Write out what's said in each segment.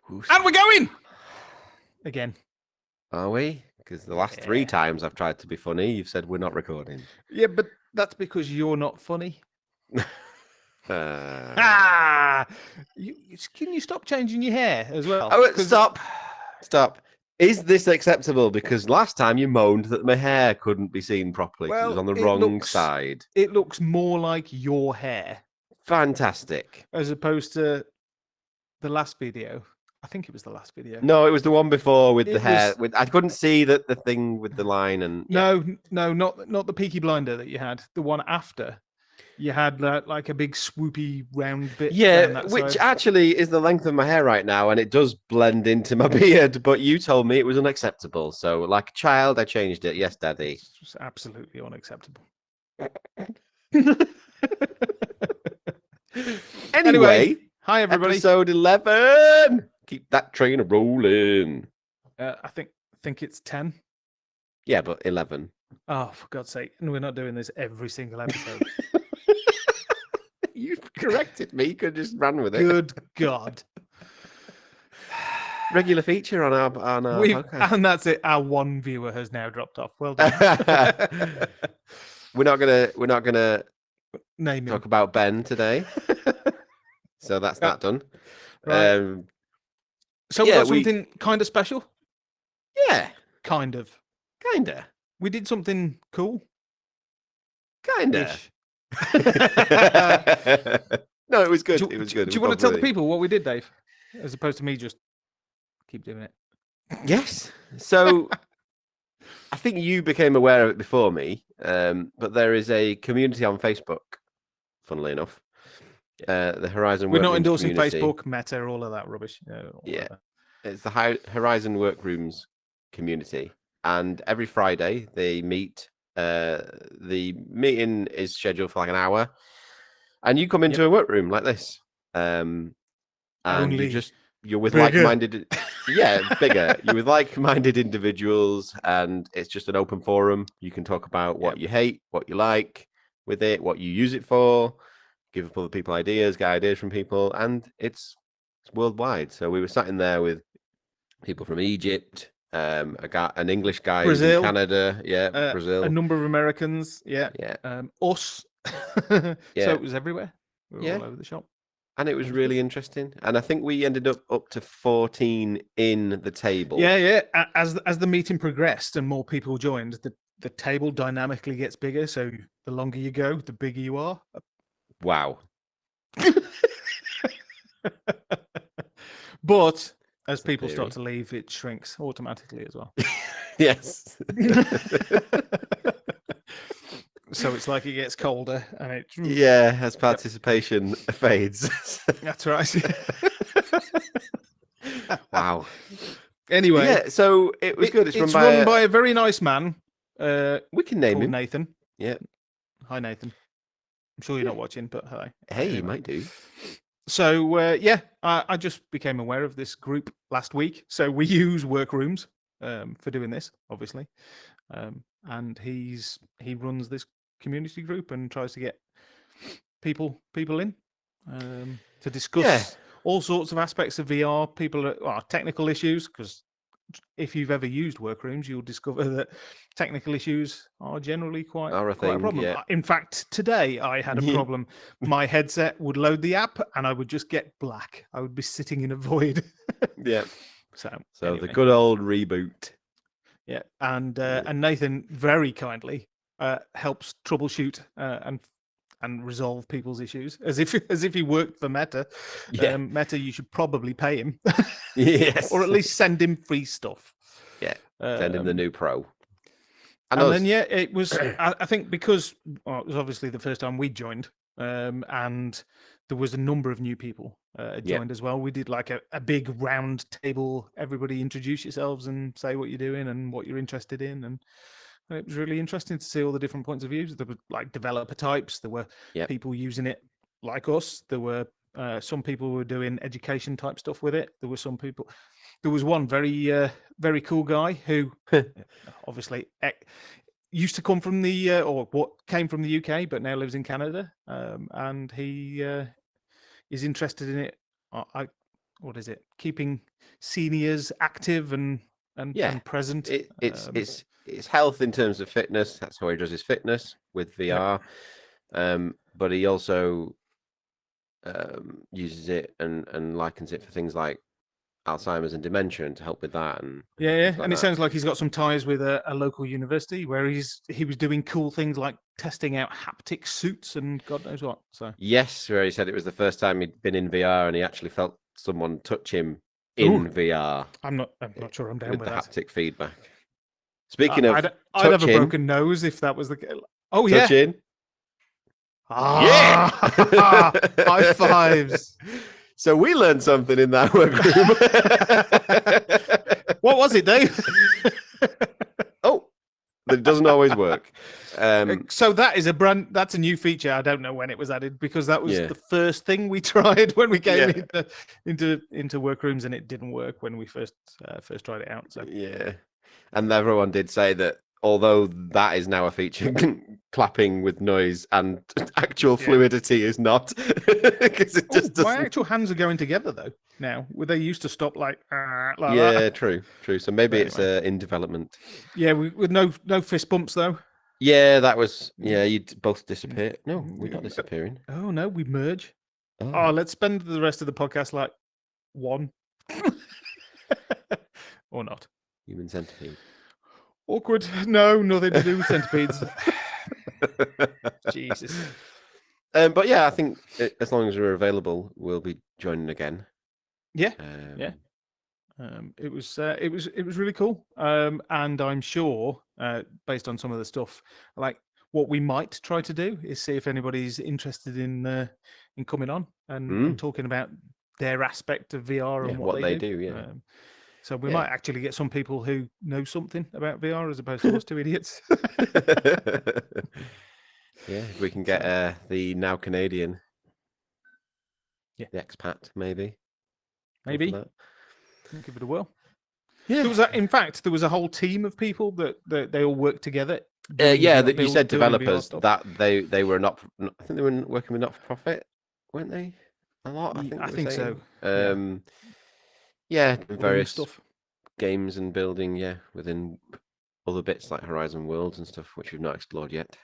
And we're going again. Are we? Because the last 3 times I've tried to be funny, you've said we're not recording. Yeah, but that's because you're not funny. Can you stop changing your hair as well? Oh, stop. Is this acceptable? Because last time you moaned that my hair couldn't be seen properly. Well, it was on the wrong side. It looks more like your hair. Fantastic. As opposed to the last video. I think it was the last video. No, it was the one before with the hair. I couldn't see the thing with the line and. Yeah. No, not the Peaky Blinder that you had. The one after. You had like a big swoopy round bit. Yeah, which actually is the length of my hair right now, and it does blend into my beard. But you told me it was unacceptable, so like a child, I changed it. Yes, Daddy. It's absolutely unacceptable. Anyway, hi everybody. Episode 11. Keep that train rolling. I think it's 10. Yeah, but 11. Oh, for God's sake! And we're not doing this every single episode. You corrected me. You could have just ran with it. Good God. Regular feature on our podcast. And that's it. Our one viewer has now dropped off. Well done. We're not gonna talk about Ben today. So that's that done. Right. So we got something kind of special? Yeah. Kinda. We did something cool. Kinda. No, it was good. It was good. Do you want to tell the people what we did, Dave? As opposed to me just keep doing it. Yes. So I think you became aware of it before me, but there is a community on Facebook, funnily enough. The Horizon We're not Workrooms endorsing community. Facebook, Meta, all of that rubbish. Yeah. It's the Horizon Workrooms community. And every Friday they meet. The meeting is scheduled for like an hour. And you come into a workroom like this. And you're with like-minded... bigger. You're with like-minded individuals, and it's just an open forum. You can talk about what you hate, what you like with it, what you use it for, give other people ideas, get ideas from people, and it's worldwide. So we were sat in there with people from Egypt, an English guy Brazil, in Canada, Brazil, a number of Americans, us. So it was everywhere. We were all over the shop. And it was really interesting. And I think we ended up to 14 in the table. Yeah. As the meeting progressed and more people joined, the table dynamically gets bigger. So the longer you go, the bigger you are. Wow. But as people start to leave, it shrinks automatically as well. Yes. So it's like it gets colder, and it as participation fades. That's right. Wow. Anyway, so it was good. It's run by a very nice man. We can name him Nathan. Yeah. Hi, Nathan. I'm sure you're not watching, but hi. Hey, you might do. So I just became aware of this group last week. So we use Workrooms for doing this, obviously, and he runs this community group and tries to get people in to discuss all sorts of aspects of VR. Technical issues, because if you've ever used Workrooms, you'll discover that technical issues are generally quite a problem. Yeah. In fact, today I had a problem. My headset would load the app and I would just get black. I would be sitting in a void. Yeah. So anyway. The good old reboot. Yeah, and Nathan very kindly helps troubleshoot and resolve people's issues as if he worked for Meta. Meta, you should probably pay him. Yes, or at least send him free stuff. Yeah, send him the new Pro. And then it was. I think because it was obviously the first time we joined, and there was a number of new people joined as well. We did like a big round table. Everybody introduce yourselves and say what you're doing and what you're interested in, and it was really interesting to see all the different points of views. There were like developer types. There were people using it like us. There were some people who were doing education type stuff with it. There were some people. There was one very very cool guy who obviously used to come from came from the UK, but now lives in Canada, and he is interested in it. what is it? Keeping seniors active and present. It's health in terms of fitness. That's how he does his fitness with VR. But he also uses it and likens it for things like Alzheimer's and dementia and to help with that. And and it sounds like he's got some ties with a local university where he was doing cool things like testing out haptic suits and God knows what. So yes, where he said it was the first time he'd been in VR and he actually felt someone touch him in VR. I'm not sure I'm down with the that. haptic feedback. Speaking of I'd have a broken nose if that was the case. Oh yeah. Touching. Yeah. High fives. So we learned something in that workroom. What was it, Dave? That doesn't always work. So that's a new feature. I don't know when it was added because that was the first thing we tried when we came into Workrooms, and it didn't work when we first tried it out. So and everyone did say that although that is now a feature, clapping with noise and actual fluidity is not, because it just doesn't. My actual hands are going together though now. Were they used to stop like that? True. So maybe it's in development. Yeah, with no fist bumps though. Yeah, that was you'd both disappear. No, we're not disappearing. Oh no, we merge. Oh, let's spend the rest of the podcast like one. Or not. Human centipede. Awkward. No, nothing to do with centipedes. Jesus. But yeah, I think as long as we're available, we'll be joining again. Yeah. It was really cool. And I'm sure, based on some of the stuff, like what we might try to do is see if anybody's interested in coming on and talking about their aspect of VR and what they do. Yeah. So we might actually get some people who know something about VR as opposed to us two idiots. We can get the now Canadian, the expat, maybe. Maybe. Give it a whirl. Yeah. There was a whole team of people that they all worked together. You said developers that they were not. I think they were working with not-for-profit, weren't they? A lot. I think so. Various stuff, games and building. Within other bits like Horizon Worlds and stuff, which we've not explored yet.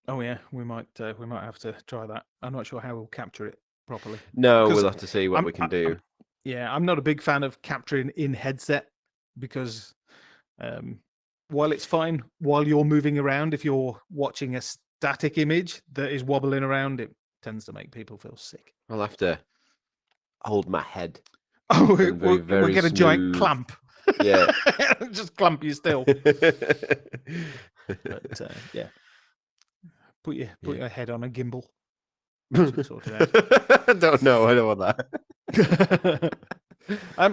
Oh yeah, we might have to try that. I'm not sure how we'll capture it properly. No, we'll have to see what we can do. I'm not a big fan of capturing in headset because while it's fine while you're moving around, if you're watching a static image that is wobbling around, it tends to make people feel sick. I'll have to hold my head. We'll get a giant clamp. Yeah. Just clamp you still. But put your head on a gimbal. Sort it out. I don't know. I don't want that.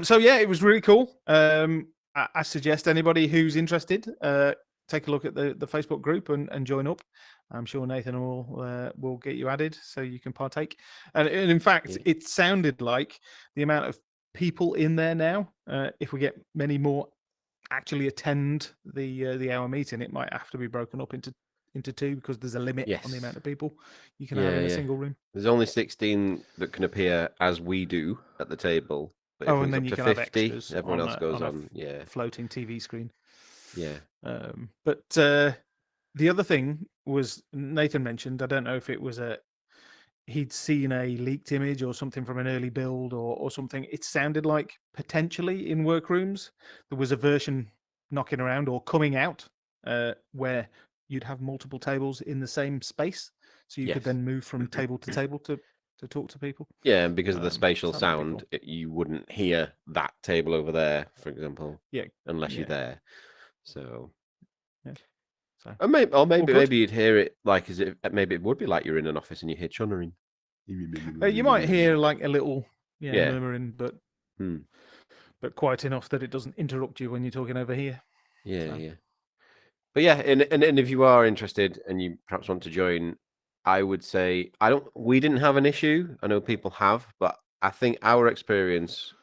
So it was really cool. I suggest anybody who's interested take a look at the Facebook group and join up. I'm sure Nathan will get you added so you can partake. And in fact, it sounded like the amount of people in there now, if we get many more actually attend the hour meeting, it might have to be broken up into two because there's a limit on the amount of people you can have in a single room. There's only 16 that can appear as we do at the table. But if and then you can 50, have extras. Everyone else goes on floating TV screen. Yeah. But the other thing was Nathan mentioned. I don't know if it was he'd seen a leaked image or something from an early build or something. It sounded like potentially in Workrooms there was a version knocking around or coming out where you'd have multiple tables in the same space, so you could then move from table to table to talk to people. Yeah, and because of the spatial sound, you wouldn't hear that table over there, for example. Yeah, unless you're there. So. Yeah. So. Maybe you'd hear it like maybe it would be like you're in an office and you hear chunnering. You might hear like a little murmuring, but quiet enough that it doesn't interrupt you when you're talking over here. But and if you are interested and you perhaps want to join, I would say we didn't have an issue. I know people have, but I think our experience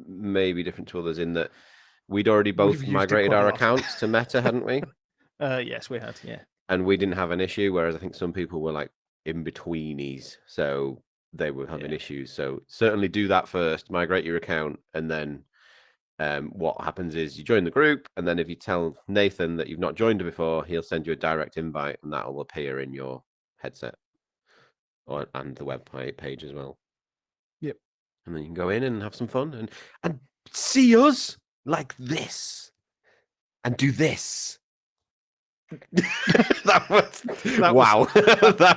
may be different to others in that we'd already both migrated our accounts to Meta, hadn't we? Yes, we had, and we didn't have an issue, whereas I think some people were like in-betweenies. So they were having issues. So certainly do that first, migrate your account, and then what happens is you join the group, and then if you tell Nathan that you've not joined before, he'll send you a direct invite, and that will appear in your headset and the web page as well. Yep. And then you can go in and have some fun and see us like this and do this. that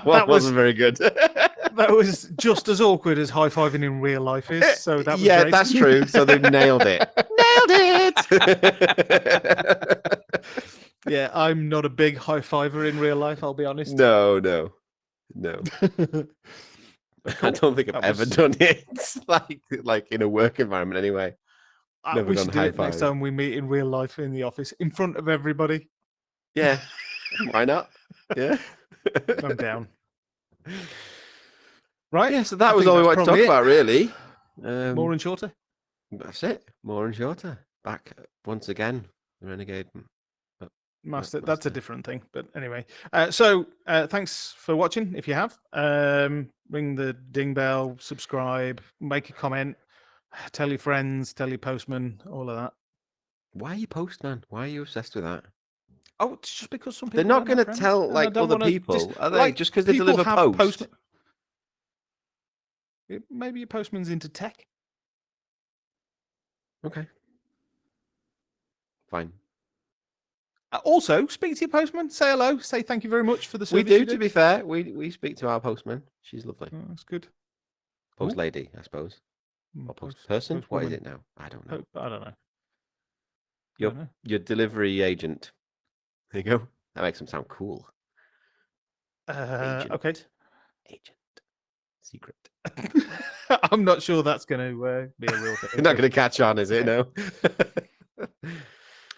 wasn't very good. That was just as awkward as high-fiving in real life is. So that was great. That's true. So they've nailed it. Nailed it. Yeah, I'm not a big high-fiver in real life, I'll be honest. No. I don't think I've ever done it like in a work environment anyway. We should do it next time we meet in real life in the office in front of everybody. Yeah. Why not? Yeah. I'm down. Right. Yeah, so that was all we wanted to talk about, really. More and shorter. That's it. More and shorter. Back once again, the Renegade Master. That's a different thing. But anyway, so thanks for watching. If you have, ring the ding bell, subscribe, make a comment, tell your friends, tell your postman, all of that. Why are you postman? Why are you obsessed with that? Oh, it's just because some people they're not going to tell like other people, are they? Just because they deliver post. Maybe your postman's into tech. Okay. Fine. Also, speak to your postman. Say hello. Say thank you very much for the service. We do, to be fair. We speak to our postman. She's lovely. Oh, that's good. Post lady, I suppose. Or post person? What is it now? I don't know. I don't know. Your delivery agent. There you go. That makes them sound cool. Okay. Agent. Secret. I'm not sure that's going to be a real thing. You're not going to catch on, is it? No.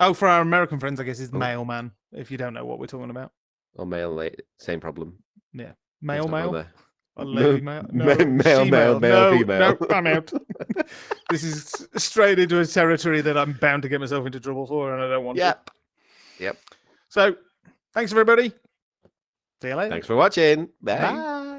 Oh, for our American friends, I guess it's mailman. If you don't know what we're talking about. Or mail, same problem. Yeah. Mail. Or lady mail. No, male, female. No, I'm out. This is straight into a territory that I'm bound to get myself into trouble for, and I don't want to. Yep. So, thanks everybody. See you later. Thanks for watching. Bye. Bye.